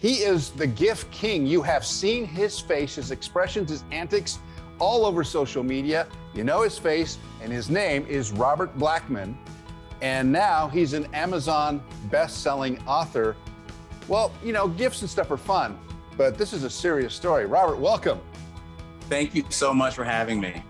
He is the GIF king. You have seen his face, his expressions, his antics all over social media. You know his face, and his name is Robert Blackmon. And now he's an Amazon best-selling author. Well, you know, GIFs and stuff are fun, but this is a serious story. Robert, welcome. Thank you so much for having me.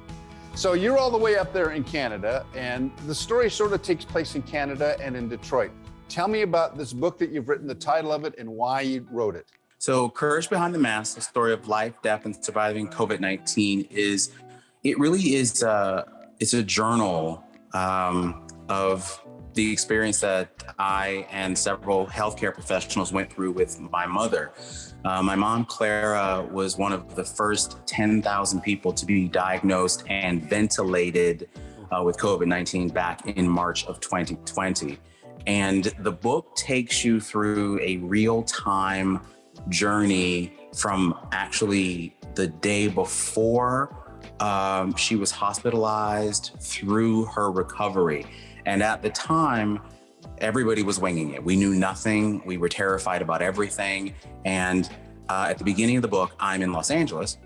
So you're all the way up there in Canada, and the story sort of takes place in Canada and in Detroit. Tell me about this book that you've written, the title of it, and why you wrote it. So Courage Behind the Mask, the story of life, death, and surviving COVID-19 it's a journal of the experience that I and several healthcare professionals went through with my mother. My mom, Clara, was one of the first 10,000 people to be diagnosed and ventilated with COVID-19 back in March of 2020. And the book takes you through a real-time journey from actually the day before she was hospitalized through her recovery. And at the time, everybody was winging it. We knew nothing. We were terrified about everything. And at the beginning of the book, I'm in Los Angeles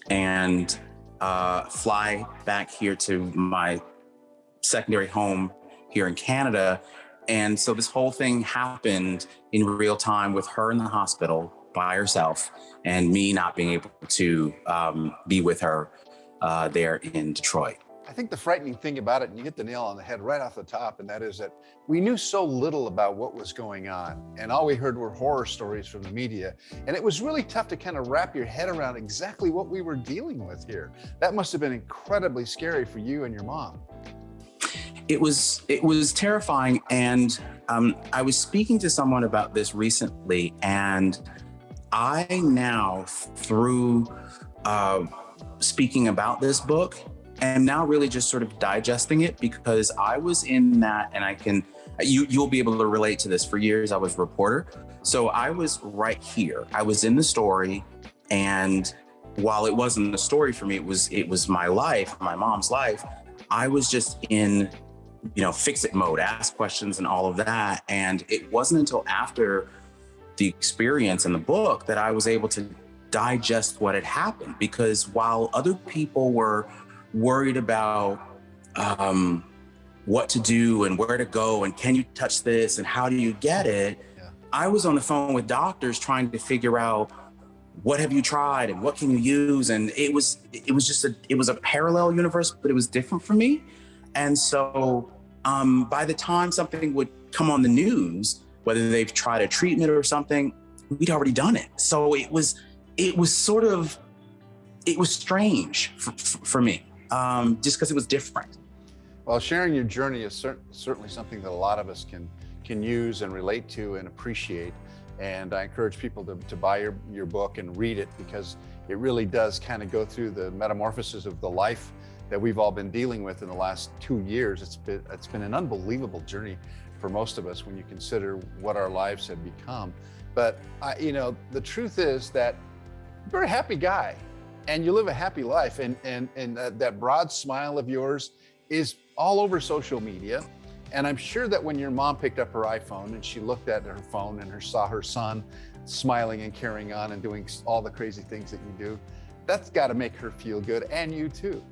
and fly back here to my secondary home here in Canada. And so this whole thing happened in real time with her in the hospital by herself and me not being able to be with her there in Detroit. I think the frightening thing about it, and you hit the nail on the head right off the top, and that is that we knew so little about what was going on, and all we heard were horror stories from the media. And it was really tough to kind of wrap your head around exactly what we were dealing with here. That must have been incredibly scary for you and your mom. It was terrifying. And I was speaking to someone about this recently, and I now, through speaking about this book, am now really just sort of digesting it, because I was in that, and you'll be able to relate to this. For years, I was a reporter. So I was right here. I was in the story. And while it wasn't a story for me, it was my life, my mom's life. I was just in, fix it mode, ask questions and all of that. And it wasn't until after the experience in the book that I was able to digest what had happened. Because while other people were worried about what to do and where to go and can you touch this and how do you get it, I was on the phone with doctors trying to figure out what have you tried and what can you use. And it was a parallel universe, but it was different for me. And so by the time something would come on the news, whether they've tried a treatment or something, we'd already done it. So it was strange for me, just because it was different. Well, sharing your journey is certainly something that a lot of us can use and relate to and appreciate. And I encourage people to buy your book and read it, because it really does kind of go through the metamorphosis of the life that we've all been dealing with in the last 2 years. It's been an unbelievable journey for most of us when you consider what our lives have become. But the truth is that you're a happy guy and you live a happy life, and that broad smile of yours is all over social media. And I'm sure that when your mom picked up her iPhone and she looked at her phone and saw her son smiling and carrying on and doing all the crazy things that you do, that's got to make her feel good, and you too.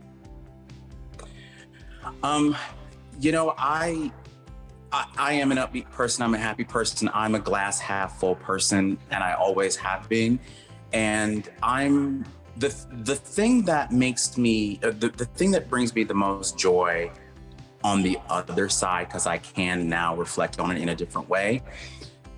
I am an upbeat person. I'm a happy person. I'm a glass half full person, and I always have been. And I'm the thing that makes me, the thing that brings me the most joy on the other side, because I can now reflect on it in a different way.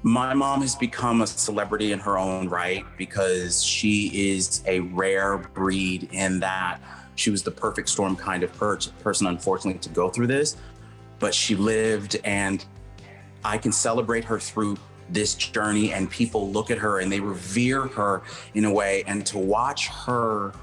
My mom has become a celebrity in her own right, because she is a rare breed in that she was the perfect storm kind of person, unfortunately, to go through this. But she lived, and I can celebrate her through this journey, and people look at her and they revere her in a way. And to watch her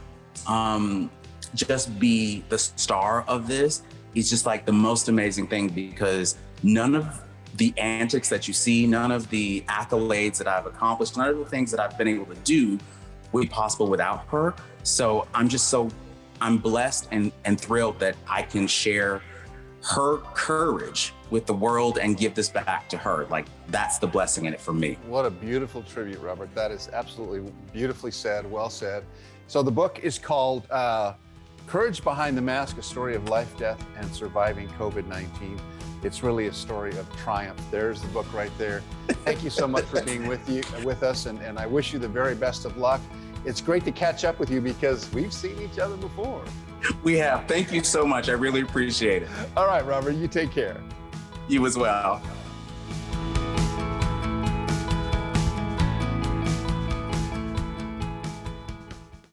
just be the star of this is just like the most amazing thing, because none of the antics that you see, none of the accolades that I've accomplished, none of the things that I've been able to do would be possible without her. So I'm blessed and thrilled that I can share her courage with the world and give this back to her. Like, that's the blessing in it for me. What a beautiful tribute, Robert. That is absolutely beautifully said, well said. So the book is called Courage Behind the Mask, A Story of Life, Death, and Surviving COVID-19. It's really a story of triumph. There's the book right there. Thank you so much for being with us, and I wish you the very best of luck. It's great to catch up with you because we've seen each other before. We have. Thank you so much. I really appreciate it. All right, Robert, you take care. You as well.